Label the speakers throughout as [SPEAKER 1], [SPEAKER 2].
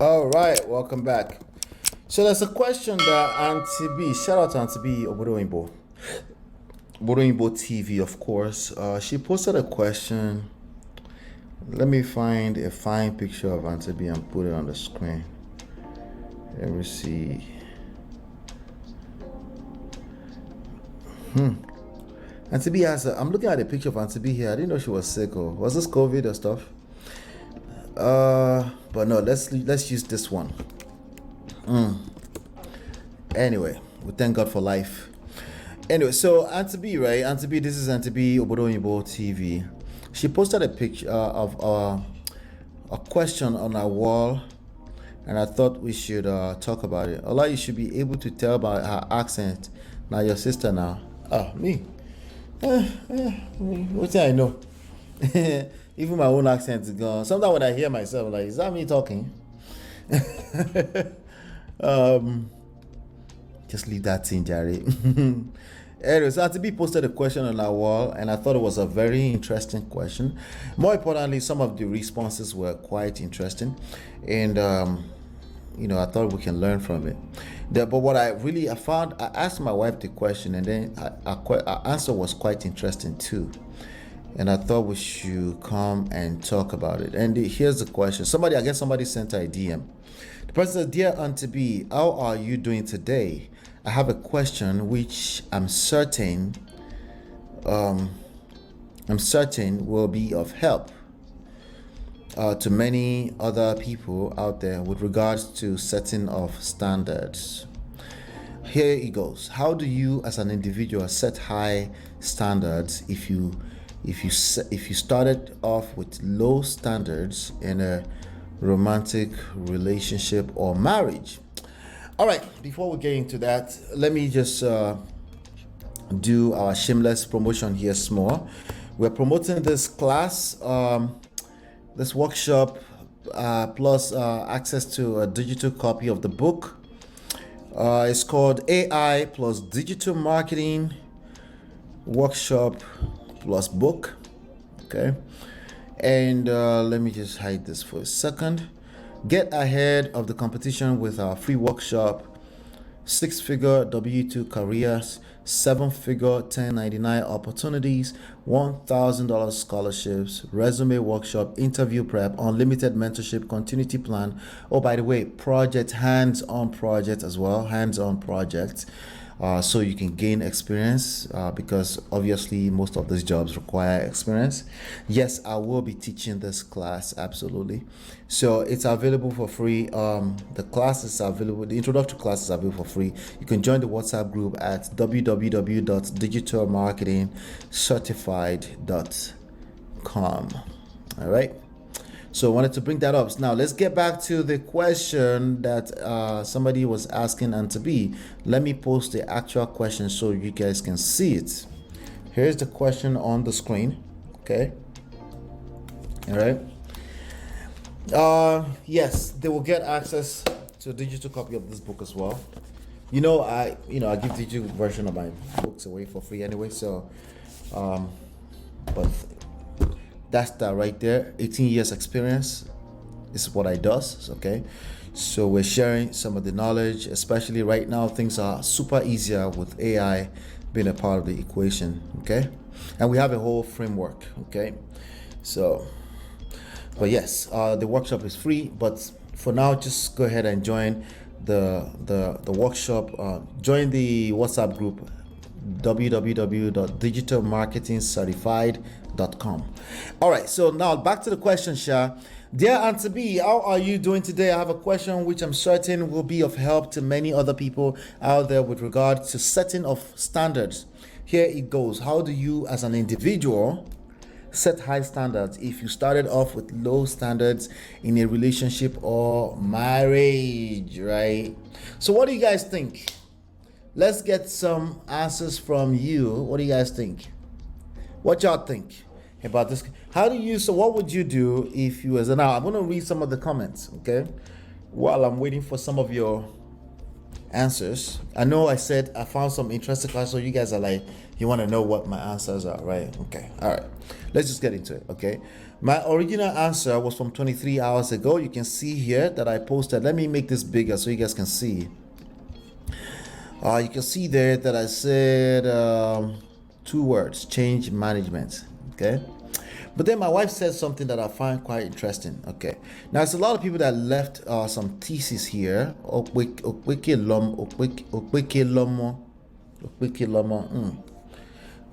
[SPEAKER 1] All right, welcome back. So there's a question that Auntie B, shout out to Auntie B Obodoyinbo TV, of course. She posted a question. Let me find a fine picture of Auntie B and put it on the screen. Let me see. Auntie B has I'm looking at a picture of Auntie B here. I didn't know she was sick, or was this COVID or stuff? But no, let's use this one. Anyway, we thank God for life. Anyway, so Auntie B, right? Auntie B, this is Auntie B Obodoyinbo TV. She posted a picture of a question on our wall, and I thought we should talk about it. Allah, you should be able to tell by her accent. Now your sister now. Me. What I know? Even my own accent is gone. Sometimes when I hear myself, like, is that me talking? Just leave that thing, Jerry. Anyway, so Auntie B posted a question on our wall, and I thought it was a very interesting question. More importantly, some of the responses were quite interesting, and I thought we can learn from it. But what I found, I asked my wife the question, and then our answer was quite interesting too. And I thought we should come and talk about it. And here's the question. Somebody sent a DM. The person said, "Dear Auntie B, how are you doing today? I have a question which I'm certain will be of help to many other people out there with regards to setting of standards." Here it goes. How do you as an individual set high standards if you started off with low standards in a romantic relationship or marriage? All right, before we get into that, let me just do our shameless promotion here small. We're promoting this class, this workshop, plus access to a digital copy of the book. It's called AI plus Digital Marketing Workshop plus book. Okay, and let me just hide this for a second. Get ahead of the competition with our free workshop: 6-figure W2 careers, 7-figure 1099 opportunities, $1,000 scholarships, resume workshop, interview prep, unlimited mentorship, continuity plan. Oh, by the way, hands-on project as well, hands-on projects. So you can gain experience, because obviously most of these jobs require experience. Yes, I will be teaching this class, absolutely. So it's available for free. The class is available, the introductory class is available for free. You can join the WhatsApp group at www.digitalmarketingcertified.com. All right. So I wanted to bring that up. Now let's get back to the question that somebody was asking Auntie B. Let me post the actual question so you guys can see it. Here's the question on the screen. Okay. All right. Yes, they will get access to a digital copy of this book as well. I give digital version of my books away for free anyway. So, but that's that right there. 18 years experience is what I does. Okay, so we're sharing some of the knowledge, especially right now. Things are super easier with AI being a part of the equation. Okay, and we have a whole framework. Okay, so, but yes, the workshop is free. But for now, just go ahead and join the workshop. Join the WhatsApp group www.digitalmarketingcertified.com. All right, so now back to the question, Sha. Dear Auntie B, how are you doing today? I have a question which I'm certain will be of help to many other people out there with regard to setting of standards. Here it goes. How do you as an individual set high standards if you started off with low standards in a relationship or marriage, right? So what do you guys think? Let's get some answers from you. What do you guys think? What y'all think about this? What would you do if you now I'm going to read some of the comments, okay? While I'm waiting for some of your answers. I know I said I found some interesting questions, so you guys are like, you want to know what my answers are, right? Okay, all right. Let's just get into it, okay? My original answer was from 23 hours ago. You can see here that I posted. Let me make this bigger so you guys can see. You can see there that I said 2 words, change management, okay? But then my wife said something that I find quite interesting. Okay, now there's a lot of people that left some theses here.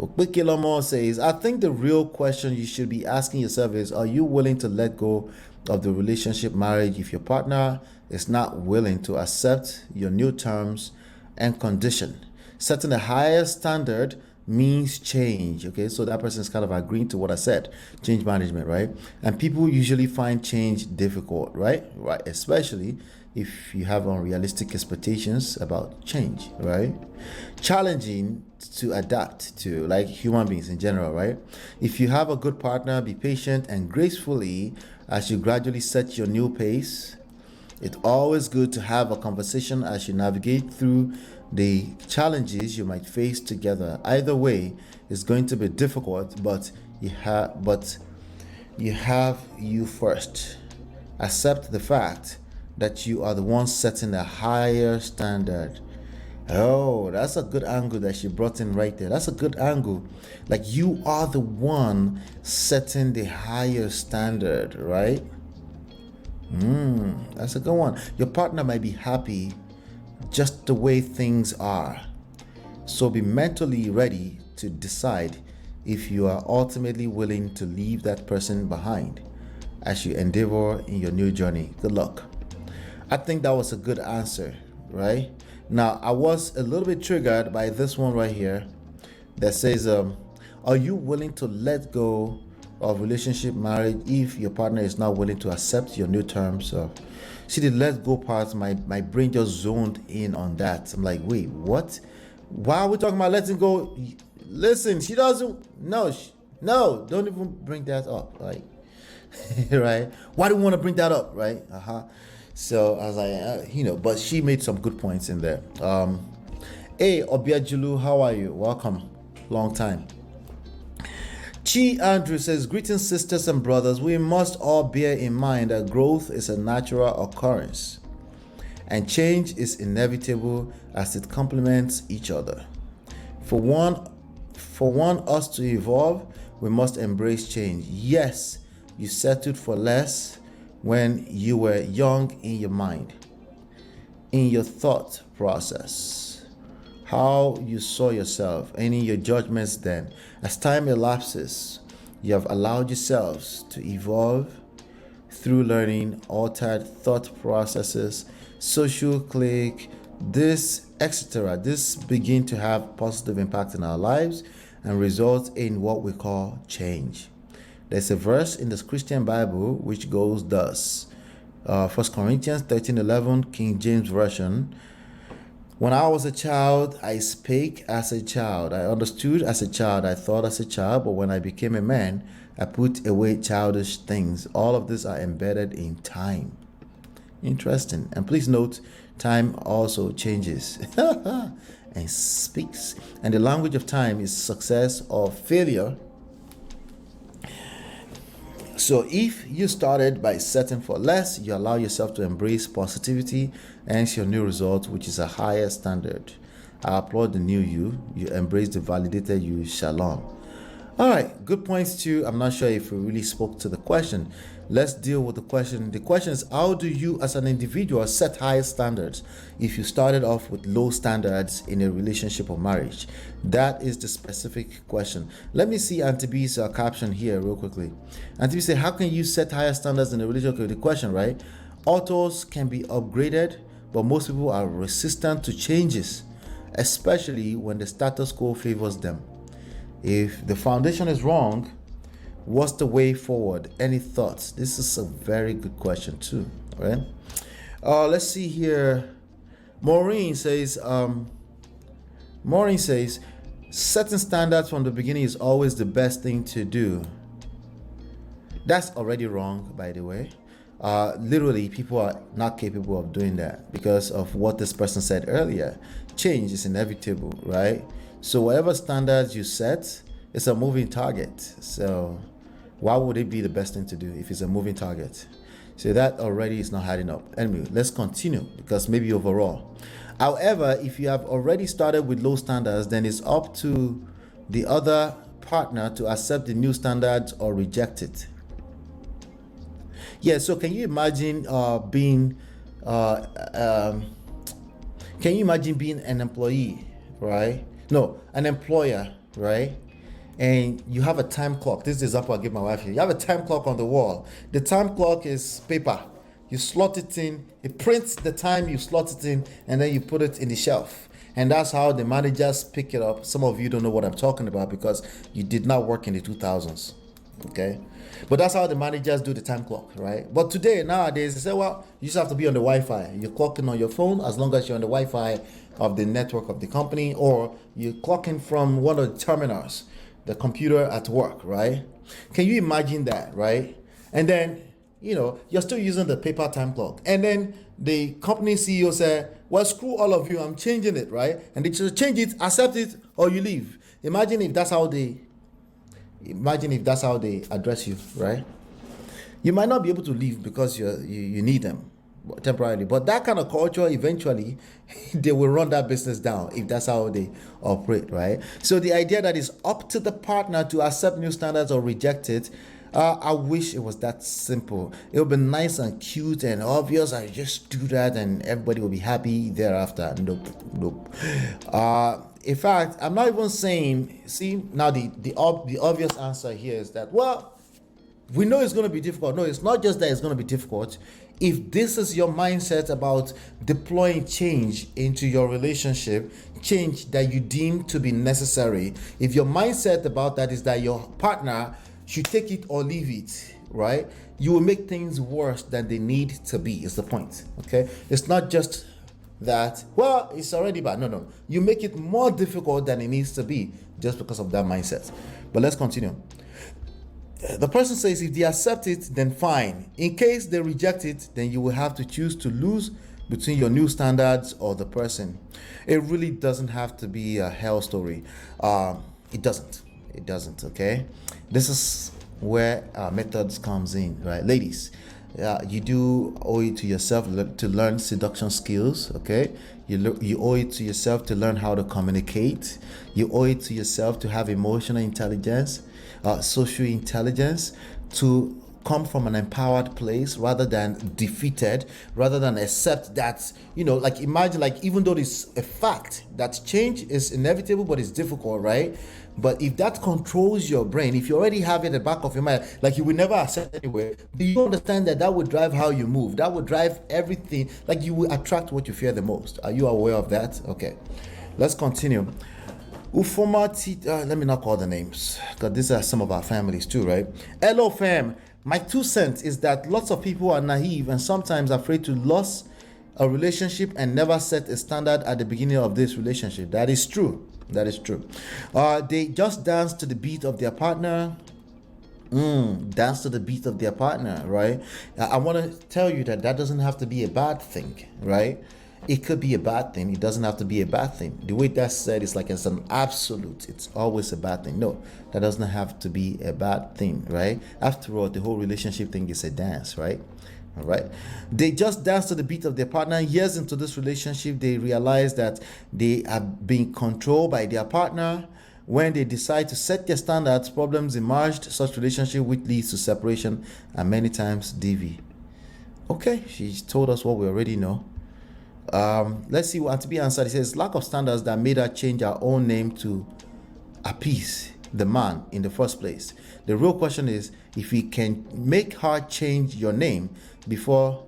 [SPEAKER 1] Okwekelomo says, I think the real question you should be asking yourself is, are you willing to let go of the relationship marriage if your partner is not willing to accept your new terms and condition? Setting a higher standard means change. Okay, so that person is kind of agreeing to what I said, change management, right? And people usually find change difficult, right? Especially if you have unrealistic expectations about change, right? Challenging to adapt to, like human beings in general, right? If you have a good partner, be patient and gracefully as you gradually set your new pace. It's always good to have a conversation as you navigate through the challenges you might face together. Either way, it's going to be difficult, but you have you first. Accept the fact that you are the one setting a higher standard. Oh, that's a good angle that she brought in right there. That's a good angle. Like you are the one setting the higher standard, right? That's a good one. Your partner might be happy just the way things are. So be mentally ready to decide if you are ultimately willing to leave that person behind as you endeavor in your new journey. Good luck. I think that was a good answer, right? Now, I was a little bit triggered by this one right here that says, are you willing to let go of relationship marriage if your partner is not willing to accept your new terms? See, the let go part, my brain just zoned in on that. I'm like, wait, what? Why are we talking about letting go? Listen, she doesn't. No, don't even bring that up. Like, right? Why do you want to bring that up? Right? So I was like, but she made some good points in there. Hey, Obiajulu, how are you? Welcome. Long time. Chi Andrew says, greetings sisters and brothers. We must all bear in mind that growth is a natural occurrence and change is inevitable as it complements each other. For one us to evolve, we must embrace change. Yes, you settled for less when you were young in your mind, in your thought process, how you saw yourself, and in your judgments then. As time elapses, you have allowed yourselves to evolve through learning, altered thought processes, social clique, this, etc. This begin to have positive impact in our lives and result in what we call change. There's a verse in the Christian Bible which goes thus. 1 Corinthians 13:11, King James Version. When I was a child, I spake as a child. I understood as a child. I thought as a child. But when I became a man, I put away childish things. All of these are embedded in time. Interesting. And please note, time also changes and speaks. And the language of time is success or failure. So if you started by setting for less, you allow yourself to embrace positivity and your new result, which is a higher standard. I applaud the new you. You embrace the validated you. Shalom. All right, good points too. I'm not sure if we really spoke to the question. Let's deal with the question. The question is, how do you as an individual set higher standards if you started off with low standards in a relationship or marriage? That is the specific question. Let me see Auntie B's caption here real quickly. Auntie B said, how can you set higher standards in a relationship? The question, right? Autos can be upgraded, but most people are resistant to changes, especially when the status quo favors them. If the foundation is wrong, what's the way forward? Any thoughts? This is a very good question too. All right. Let's see here. Maureen says, setting standards from the beginning is always the best thing to do. That's already wrong, by the way. Literally, people are not capable of doing that because of what this person said earlier. Change is inevitable, right? So whatever standards you set, it's a moving target. So why would it be the best thing to do if it's a moving target? So that already is not adding up. Anyway, let's continue because maybe overall. However, if you have already started with low standards, then it's up to the other partner to accept the new standards or reject it. Yeah, so can you imagine being can you imagine being an employee, right? No, an employer, right? And you have a time clock. This is the example I give my wife here. You have a time clock on the wall. The time clock is paper. You slot it in, it prints the time you slot it in, and then you put it in the shelf. And that's how the managers pick it up. Some of you don't know what I'm talking about because you did not work in the 2000s. Okay, but that's how the managers do the time clock, right? But today, nowadays, they say, well, you just have to be on the Wi-Fi. You're clocking on your phone as long as you're on the Wi-Fi of the network of the company, or you're clocking from one of the terminals, the computer at work, right? Can you imagine that, right? And then, you're still using the paper time clock. And then the company CEO said, well, screw all of you, I'm changing it, right? And they just change it, accept it, or you leave. Imagine if that's how they address you, right? You might not be able to leave because you need them temporarily, but that kind of culture, eventually they will run that business down if that's how they operate, right? So the idea that it's up to the partner to accept new standards or reject it, I wish it was that simple. It would be nice and cute and obvious. I just do that and everybody will be happy thereafter. Nope. In fact, I'm not even saying. See, now the obvious answer here is that, well, we know it's going to be difficult. No, it's not just that it's going to be difficult. If this is your mindset about deploying change into your relationship, change that you deem to be necessary, if your mindset about that is that your partner should take it or leave it, right? You will make things worse than they need to be, is the point, okay? It's not just that, well, it's already bad. No. You make it more difficult than it needs to be just because of that mindset. But let's continue. The person says if they accept it, then fine. In case they reject it, then you will have to choose to lose between your new standards or the person. It really doesn't have to be a hell story. It doesn't, okay? This is where methods comes in, right? Ladies, you do owe it to yourself to learn seduction skills, okay? You owe it to yourself to learn how to communicate. You owe it to yourself to have emotional intelligence, social intelligence, to come from an empowered place rather than defeated, rather than accept that, like imagine, like even though it's a fact that change is inevitable, but it's difficult, right? But if that controls your brain, if you already have it at the back of your mind, like you will never accept anyway, do you understand that would drive how you move? That would drive everything. Like you will attract what you fear the most. Are you aware of that? Okay, let's continue. Let me not call the names because these are some of our families too, right? Hello, fam. My 2 cents is that lots of people are naive and sometimes afraid to lose a relationship and never set a standard at the beginning of this relationship. That is true. They just dance to the beat of their partner. Dance to the beat of their partner, right? I want to tell you that doesn't have to be a bad thing, right? It could be a bad thing. It doesn't have to be a bad thing. The way that's said is like it's an absolute. It's always a bad thing. No, that doesn't have to be a bad thing, right? After all, the whole relationship thing is a dance, right? All right. They just dance to the beat of their partner. Years into this relationship, they realize that they are being controlled by their partner. When they decide to set their standards, problems emerged. Such relationship which leads to separation and many times DV. Okay, she told us what we already know. Let's see what to be answered. It says lack of standards that made her change her own name to appease the man in the first place. The real question is if we can make her change your name before.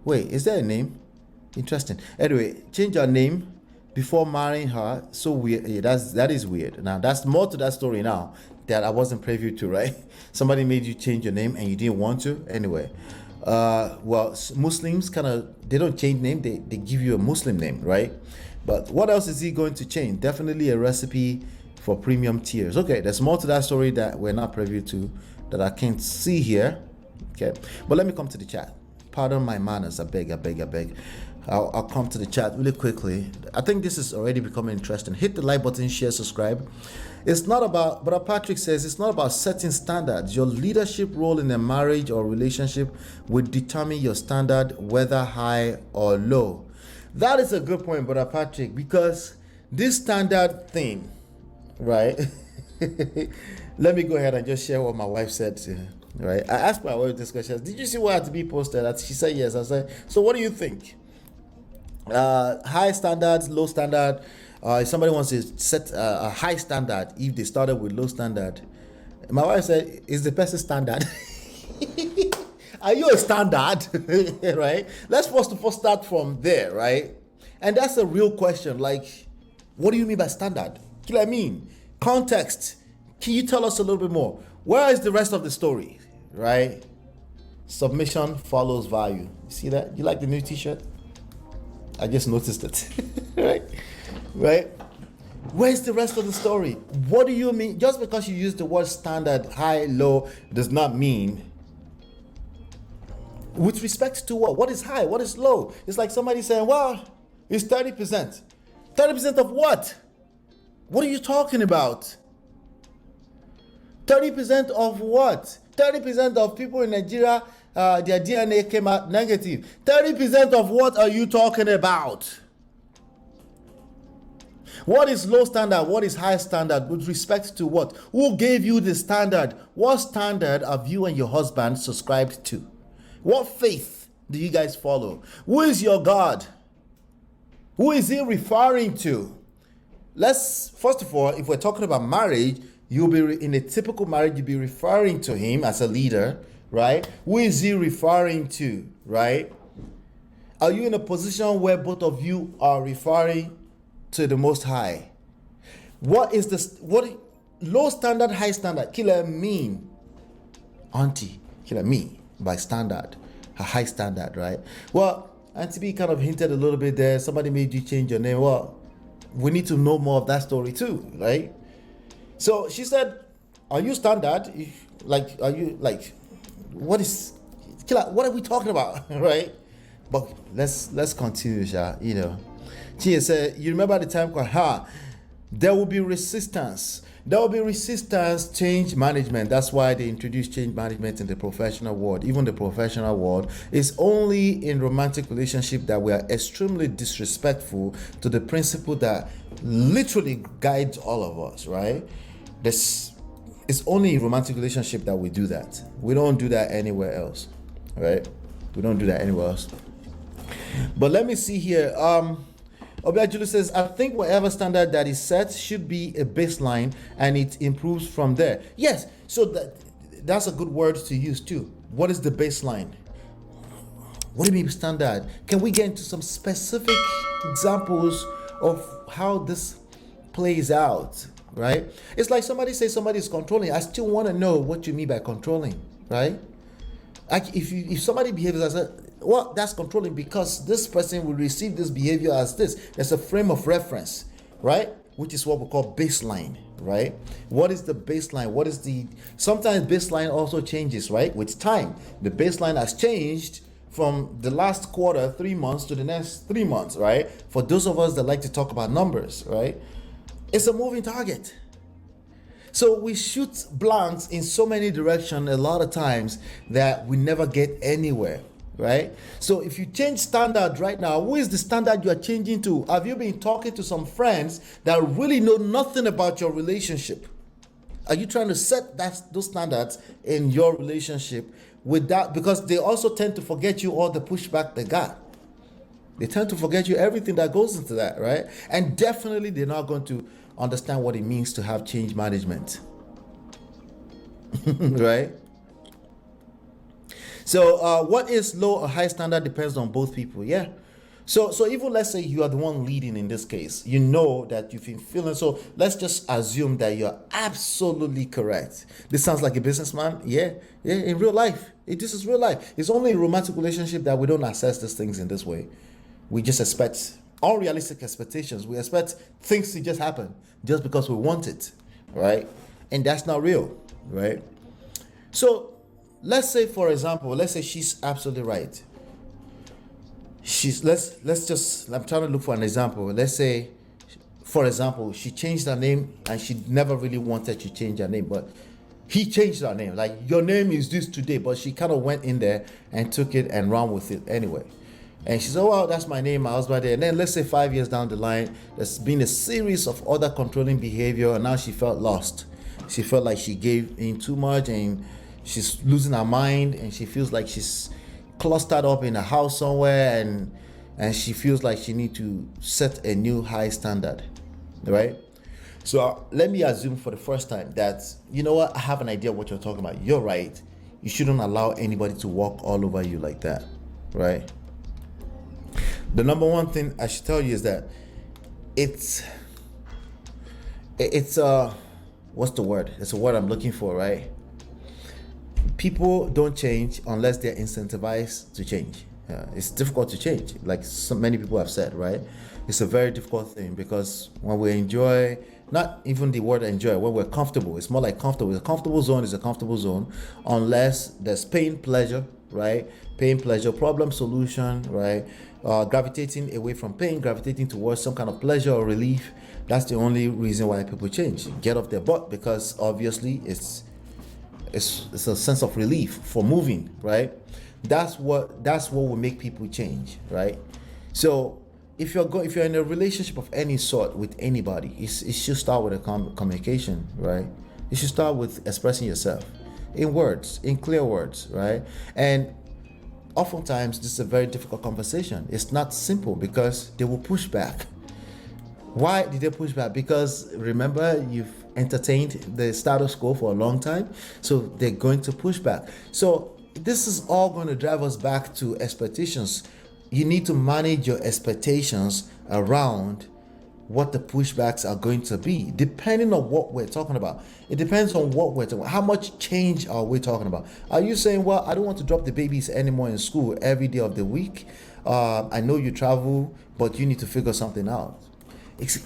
[SPEAKER 1] Wait, is there a name? Interesting. Anyway, change your name before marrying her. So weird. Yeah, that is weird. Now that's more to that story now that I wasn't privy to, right? Somebody made you change your name and you didn't want to. Anyway. Well, Muslims they don't change name, they give you a Muslim name, right? But what else is he going to change? Definitely a recipe for premium tiers. Okay, there's more to that story that we're not privy to, that I can't see here. Okay, but let me come to the chat. Pardon my manners, I beg. I'll come to the chat really quickly. I think this is already becoming interesting. Hit the like button, share, subscribe. It's not about, Brother Patrick says, it's not about setting standards. Your leadership role in a marriage or relationship will determine your standard, whether high or low. That is a good point, Brother Patrick, because this standard thing, right? Let me go ahead and just share what my wife said to her. Right, I asked my wife this question. Did you see what had to be posted? She said yes. I said, so what do you think? High standards, low standard. If somebody wants to set a high standard, if they started with low standard, my wife said, is the person standard? Are you a standard? Right? Let's first of all start from there, right? And that's a real question. Like, what do you mean by standard? What do I mean? Context. Can you tell us a little bit more? Where is the rest of the story? Right? Submission follows value. You see that? You like the new t-shirt? I just noticed it. Right? Where's the rest of the story? What do you mean? Just because you use the word standard, high, low, does not mean. With respect to what? What is high? What is low? It's like somebody saying, well, it's 30%. 30% of what? What are you talking about? 30% of what? 30% of people in Nigeria, their DNA came out negative. 30% of what are you talking about? What is low standard? What is high standard? With respect to what? Who gave you the standard? What standard have you and your husband subscribed to? What faith do you guys follow? Who is your God? Who is he referring to? Let's, first of all, if we're talking about marriage, you'll be in a typical marriage, you'll be referring to him as a leader, right? Who is he referring to, right? Are you in a position where both of you are referring to the Most High? What is this? What low standard, high standard? Killer mean, auntie, killer me by standard, a high standard, right? Well, Auntie B kind of hinted a little bit there. Somebody made you change your name. Well, we need to know more of that story too, right? So she said, are you standard? Like, are you like, what is, killer, what are we talking about, right? But let's continue, Sha, you know. She said, you remember the time called, there will be resistance. There will be resistance, change management. That's why they introduced change management in the professional world. Even the professional world is only in romantic relationship that we are extremely disrespectful to the principle that literally guides all of us, right? This it's only in romantic relationship that we do that. We don't do that anywhere else, right? We don't do that anywhere else. But let me see here. Obiajulu says, I think whatever standard that is set should be a baseline and it improves from there. Yes, so that's a good word to use too. What is the baseline? What do you mean standard? Can we get into some specific examples of how this plays out, right? It's like somebody says somebody is controlling. I still want to know what you mean by controlling, right? Like if somebody behaves as a, well, that's controlling because this person will receive this behavior as this. There's a frame of reference, right? Which is what we call baseline, right? What is the baseline? What is the, sometimes baseline also changes, right? With time, the baseline has changed from the last quarter, 3 months to the next 3 months, right? For those of us that like to talk about numbers, right? It's a moving target. So we shoot blanks in so many directions a lot of times that we never get anywhere, right? So if you change standard right now, who is the standard you are changing to? Have you been talking to some friends that really know nothing about your relationship? Are you trying to set those standards in your relationship with that? Because they also tend to forget you all the pushback they got. They tend to forget you everything that goes into that, right? And definitely they're not going to understand what it means to have change management. Right? So what is low or high standard depends on both people. Yeah. So even let's say you are the one leading in this case, you know that you've been feeling, so let's just assume that you're absolutely correct. This sounds like a businessman. Yeah, in real life. This is real life. It's only in romantic relationship that we don't assess these things in this way. We just expect unrealistic expectations. We expect things to just happen just because we want it, right? And that's not real, right? So let's say, for example, let's say she's absolutely right. She's let's just, I'm trying to look for an example. Let's say, for example, she changed her name and she never really wanted to change her name, but he changed her name. Like, your name is this today, but she kind of went in there and took it and ran with it anyway. And she said, "Oh, well, that's my name, my husband." And then let's say 5 years down the line, there's been a series of other controlling behavior, and now she felt lost. She felt like she gave in too much, and she's losing her mind, and she feels like she's clustered up in a house somewhere, and she feels like she needs to set a new high standard, right? So let me assume for the first time that, you know what, I have an idea what you're talking about. You're right. You shouldn't allow anybody to walk all over you like that, right? The number one thing I should tell you is that it's what's the word? It's a word I'm looking for, right? People don't change unless they're incentivized to change. It's difficult to change, like so many people have said, right? It's a very difficult thing because when we enjoy, not even the word enjoy, when we're comfortable, it's more like comfortable. A comfortable zone is a comfortable zone unless there's pain, pleasure, right? Pain, pleasure, problem, solution, right? Gravitating away from pain, gravitating towards some kind of pleasure or relief. That's the only reason why people change. Get off their butt, because obviously it's a sense of relief for moving, right? That's what will make people change, right? So if you're in a relationship of any sort with anybody, it should start with a communication, right? You should start with expressing yourself in words, in clear words, right? And oftentimes this is a very difficult conversation. It's not simple because they will push back. Why did they push back? Because remember, you've entertained the status quo for a long time, so they're going to push back. So this is all going to drive us back to expectations. You need to manage your expectations around what the pushbacks are going to be, depending on what we're talking about. It depends on what we're talking about. How much change are we talking about? Are you saying, well, I don't want to drop the babies anymore in school every day of the week? I know you travel, but you need to figure something out.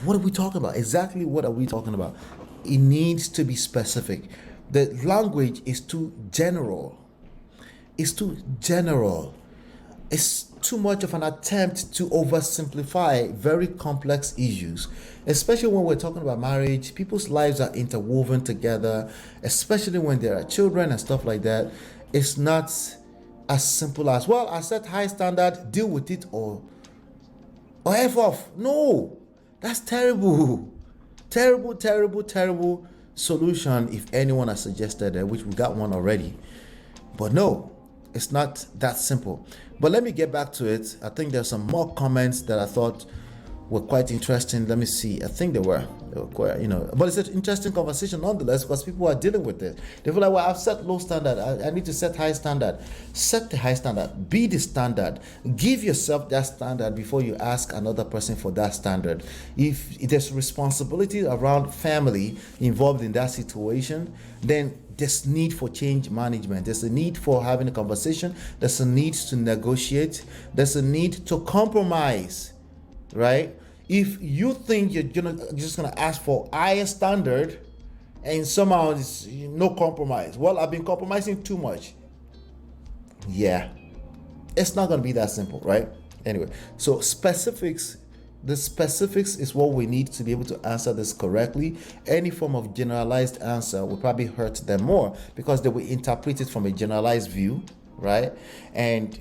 [SPEAKER 1] What are we talking about? Exactly what are we talking about? It needs to be specific. The language is too general. It's too general. It's too much of an attempt to oversimplify very complex issues, especially when we're talking about marriage. People's lives are interwoven together, especially when there are children and stuff like that. It's not as simple as, well, I set high standard, deal with it, or F off. No, that's terrible. Terrible solution, if anyone has suggested it, which we got one already. But no, it's not that simple. But let me get back to it. I think there's some more comments that I thought were quite interesting. Let me see. I think they were quite, but it's an interesting conversation nonetheless, because people are dealing with it. They feel like, well, I've set low standard. I need to set high standard. Set the high standard. Be the standard. Give yourself that standard before you ask another person for that standard. If there's responsibility around family involved in that situation, then there's need for change management. There's a need for having a conversation. There's a need to negotiate. There's a need to compromise, right? If you think you're just gonna ask for higher standard and somehow it's no compromise, well, I've been compromising too much. Yeah, it's not gonna be that simple, right? Anyway, so the specifics is what we need to be able to answer this correctly. Any form of generalized answer will probably hurt them more because they will interpret it from a generalized view, right? And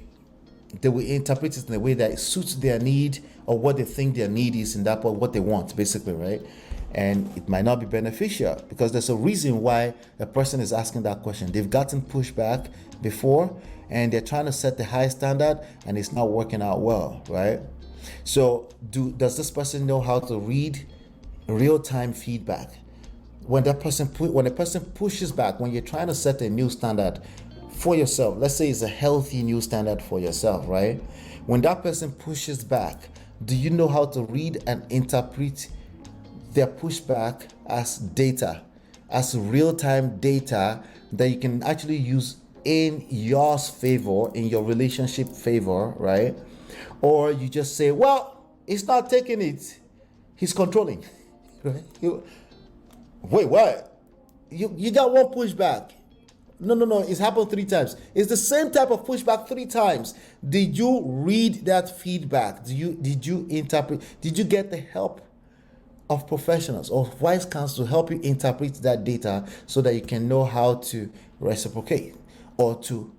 [SPEAKER 1] they will interpret it in a way that suits their need or what they think their need is in that point, what they want, basically, right? And it might not be beneficial because there's a reason why a person is asking that question. They've gotten pushback before and they're trying to set the high standard and it's not working out well, right? So does this person know how to read real-time feedback? When a person pushes back, when you're trying to set a new standard for yourself, let's say it's a healthy new standard for yourself, right? When that person pushes back, do you know how to read and interpret their pushback as data, as real-time data that you can actually use in your favor, in your relationship favor, right? Or you just say, well, he's not taking it, he's controlling, right? Wait, what? You got one pushback. No. It's happened 3 times. It's the same type of pushback 3 times. Did you read that feedback? Did you interpret? Did you get the help of professionals or wise counsel to help you interpret that data so that you can know how to reciprocate or to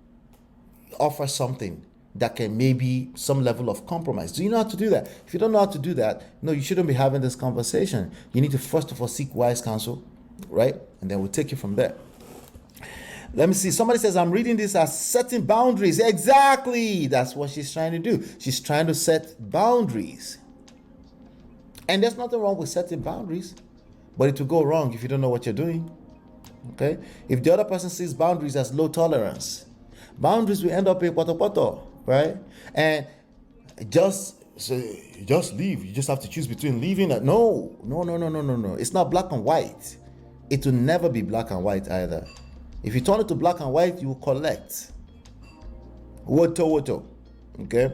[SPEAKER 1] offer something that can maybe some level of compromise? Do you know how to do that? If you don't know how to do that, no, you shouldn't be having this conversation. You need to first of all seek wise counsel, right? And then we'll take you from there. Let me see. Somebody says, I'm reading this as setting boundaries. Exactly. That's what she's trying to do. She's trying to set boundaries. And there's nothing wrong with setting boundaries, but it will go wrong if you don't know what you're doing. Okay? If the other person sees boundaries as low tolerance, boundaries will end up in poto, right? And just leave. You just have to choose between leaving and no. It's not black and white. It will never be black and white either. If you turn it to black and white, you will collect. Woto. Okay?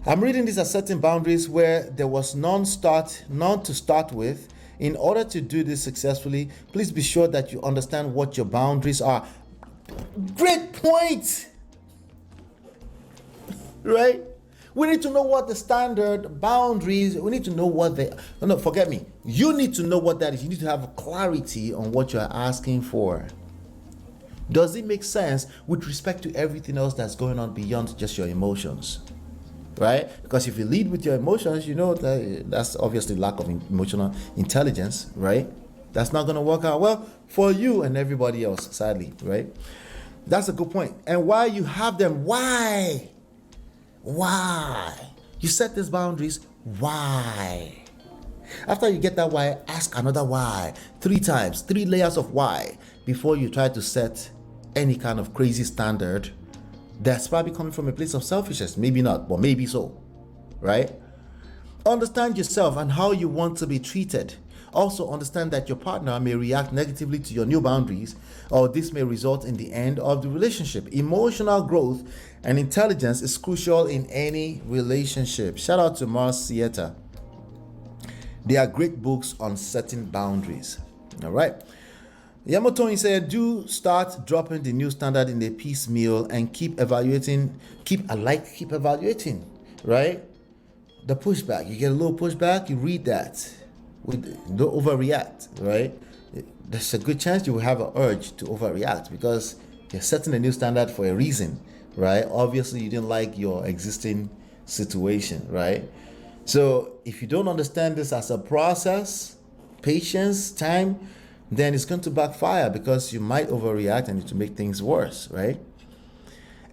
[SPEAKER 1] I'm reading this as setting boundaries where there was none to start with. In order to do this successfully, please be sure that you understand what your boundaries are. Great point! Right? We need to know what the standard boundaries, we need to know what they, no, forget me. You need to know what that is. You need to have clarity on what you're asking for. Does it make sense with respect to everything else that's going on beyond just your emotions? Right? Because if you lead with your emotions, you know that's obviously lack of emotional intelligence, right? That's not going to work out well for you and everybody else, sadly, right? That's a good point. And why you have them, why? You set these boundaries, why? After you get that why, ask another why 3 times, 3 layers of why before you try to set any kind of crazy standard that's probably coming from a place of selfishness. Maybe not, but maybe so, right? Understand yourself and how you want to be treated. Also understand that your partner may react negatively to your new boundaries, or this may result in the end of the relationship. Emotional growth and intelligence is crucial in any relationship. Shout out to Mars Sieta. They are great books on setting boundaries. All right. Yamotoni said, do start dropping the new standard in a piecemeal and keep evaluating, keep evaluating, right? The pushback, you get a little pushback, you read that. Don't overreact, right? There's a good chance you will have an urge to overreact because you're setting a new standard for a reason, right? Obviously, you didn't like your existing situation, right? So if you don't understand this as a process, patience, time, then it's going to backfire because you might overreact and it will make things worse, right?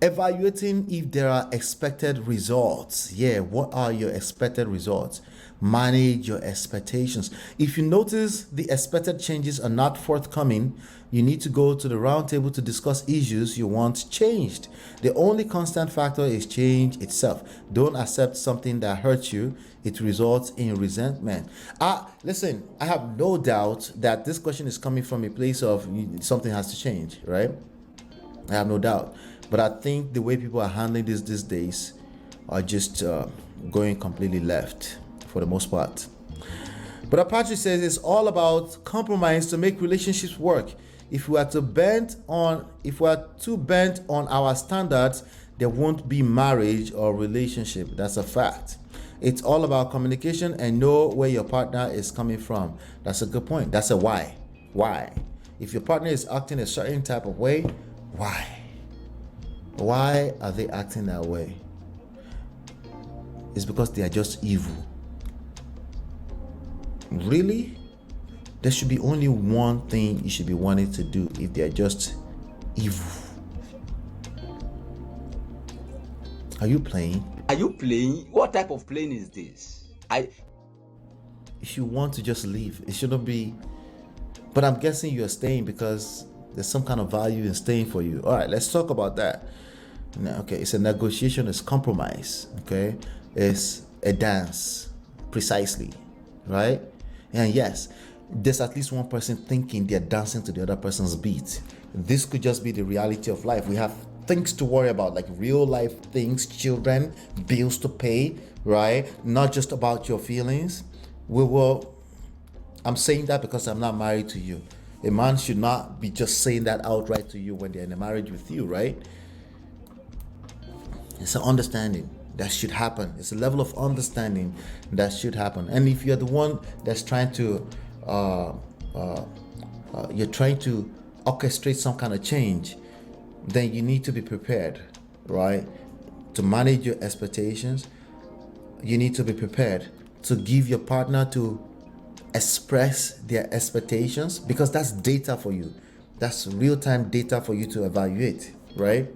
[SPEAKER 1] Evaluating if there are expected results. Yeah, what are your expected results? Manage your expectations. If you notice the expected changes are not forthcoming, you need to go to the round table to discuss issues you want changed. The only constant factor is change itself. Don't accept something that hurts you. It results in resentment. Listen, I have no doubt that this question is coming from a place of something has to change, right? I have no doubt. But I think the way people are handling this these days are just going completely left for the most part. But Apache says it's all about compromise to make relationships work. If we are too bent on our standards, there won't be marriage or relationship. That's a fact. It's all about communication and know where your partner is coming from. That's a good point. That's a why. Why? If your partner is acting a certain type of way, why? Why are they acting that way? It's because they are just evil. Really? There should be only one thing you should be wanting to do if they are just evil. Are you playing?
[SPEAKER 2] Are you playing? What type of playing is this?
[SPEAKER 1] If you want to just leave, it shouldn't be. But I'm guessing you're staying because there's some kind of value in staying for you. All right, let's talk about that. Okay, it's a negotiation, it's compromise. Okay, it's a dance, precisely, right? And yes, there's at least one person thinking they're dancing to the other person's beat. This could just be the reality of life. We have things to worry about, like real life things, children, bills to pay, right? Not just about your feelings. I'm saying that because I'm not married to you. A man should not be just saying that outright to you when they're in a marriage with you, right? It's an understanding that should happen. It's a level of understanding that should happen. And if you're the one that's trying to, you're trying to orchestrate some kind of change, then you need to be prepared, right? To manage your expectations, you need to be prepared to give your partner to express their expectations, because that's data for you. That's real-time data for you to evaluate, right?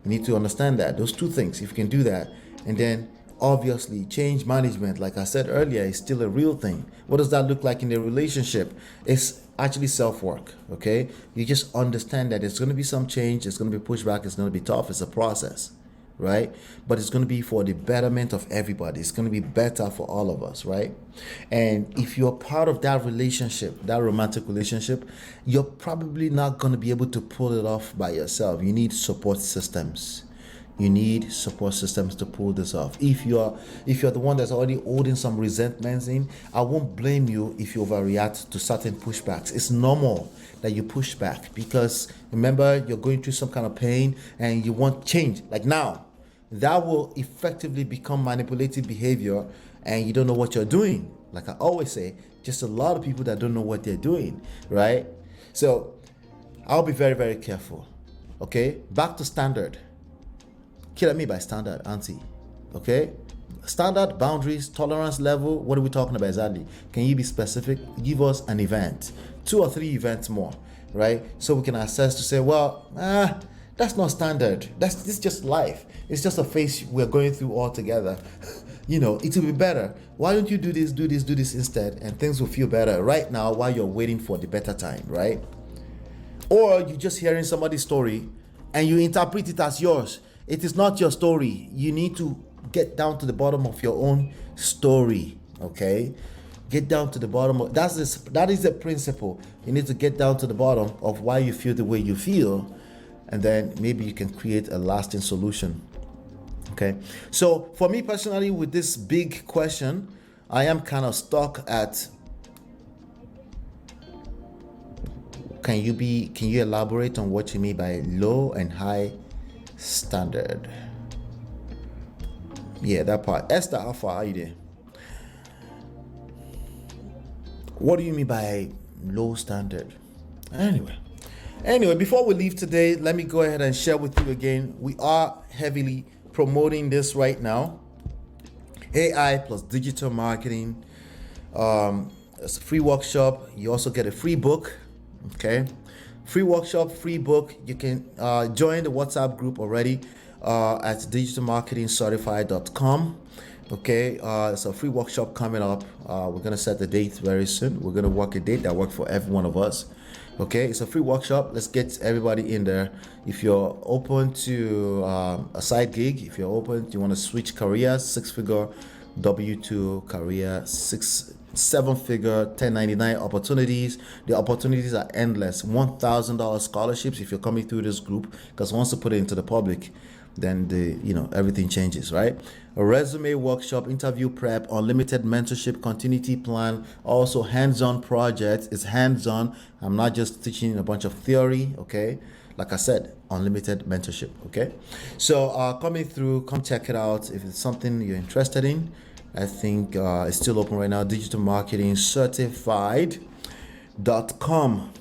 [SPEAKER 1] You need to understand that, those two things. If you can do that, and then obviously change management, like I said earlier, is still a real thing. What does that look like in a relationship? It's actually self-work, okay? You just understand that there's going to be some change, there's going to be pushback, it's going to be tough, it's a process, right? But it's going to be for the betterment of everybody. It's going to be better for all of us, right? And if you're part of that relationship, that romantic relationship, you're probably not going to be able to pull it off by yourself. You need support systems. You need support systems to pull this off. If you're the one that's already holding some resentments in, I won't blame you if you overreact to certain pushbacks. It's normal that you push back, because remember, you're going through some kind of pain and you want change. Like now, that will effectively become manipulative behavior and you don't know what you're doing. Like I always say, just a lot of people that don't know what they're doing, right? So I'll be very, very careful. Okay, back to standard. Kill me by standard, auntie. Okay, standard, boundaries, tolerance level. What are we talking about exactly? Can you be specific? Give us an event, 2 or 3 events more, right? So we can assess to say, well, that's not standard. This is just life. It's just a phase we're going through all together. It will be better. Why don't you do this instead, and things will feel better right now while you're waiting for the better time, right? Or you're just hearing somebody's story and you interpret it as yours. It is not your story. You need to get down to the bottom of your own story, okay? Get down to the bottom of that is the principle. You need to get down to the bottom of why you feel the way you feel, and then maybe you can create a lasting solution. Okay. So for me personally, with this big question, I am kind of stuck at, can you elaborate on what you mean by low and high standard? Yeah, that part. Esther, how far are you there? What do you mean by low standard? Anyway, before we leave today, let me go ahead and share with you again. We are heavily promoting this right now. AI plus digital marketing. It's a free workshop. You also get a free book. Okay. Free workshop, free book. You can join the WhatsApp group already at digitalmarketingcertified.com. Okay, it's a free workshop coming up. We're gonna set the date very soon. We're gonna work a date that works for every one of us. Okay, it's a free workshop. Let's get everybody in there. If you're open to a side gig, if you're open, you want to switch careers, 6-figure W2 career, 7-figure 1099 opportunities. The opportunities are endless. $1,000 scholarships if you're coming through this group, because once you put it into the public, then everything changes, right? A resume workshop, interview prep, unlimited mentorship, continuity plan, also hands-on projects. It's hands-on. I'm not just teaching a bunch of theory, okay? Like I said, unlimited mentorship, okay? So coming through, come check it out if it's something you're interested in. I think it's still open right now, digitalmarketingcertified.com.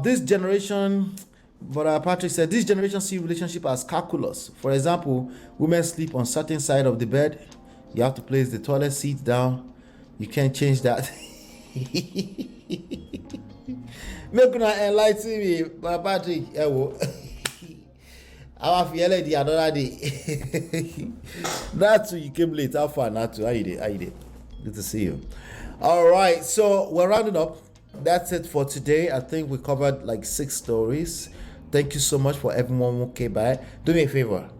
[SPEAKER 1] This generation, but Patrick said, this generation see relationship as calculus. For example, women sleep on certain side of the bed. You have to place the toilet seat down. You can't change that. Make una enlighten me, but Patrick. I feel like the other day. That's you came late. How far? Not to. How you did? Good to see you. All right, so we're rounding up. That's it for today. I think we covered like 6 stories. Thank you so much for everyone who came by. Do me a favor.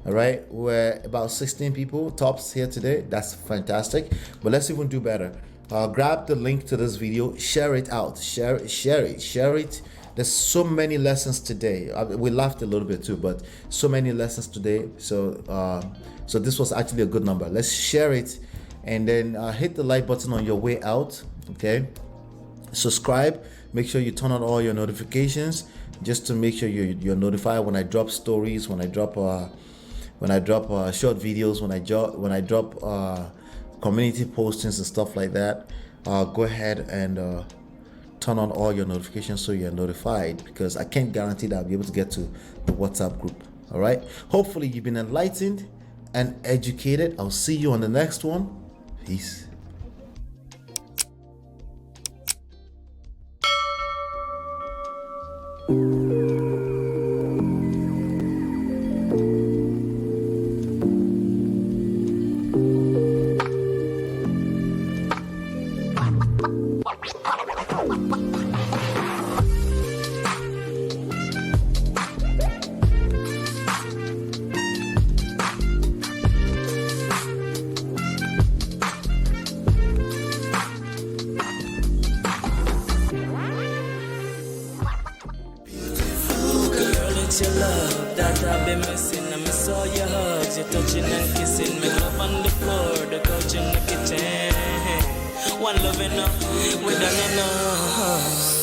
[SPEAKER 1] All right, we're about 16 people tops here today. That's fantastic. But let's even do better. Grab the link to this video, share it out, share it. There's so many lessons today. We laughed a little bit too, but so many lessons today. So this was actually a good number. Let's share it, and then hit the like button on your way out. Okay, subscribe Make sure you turn on all your notifications just to make sure you're notified when I drop stories, when I drop short videos, when I drop community postings and stuff like that. Go ahead and turn on all your notifications so you're notified, because I can't guarantee that I'll be able to get to the WhatsApp group. All right. Hopefully you've been enlightened and educated. I'll see you on the next one. Peace.
[SPEAKER 3] Your love that I've been missing. I miss all your hugs, your touching and kissing. Make love on the floor, the couch in the kitchen. One love enough, we done enough.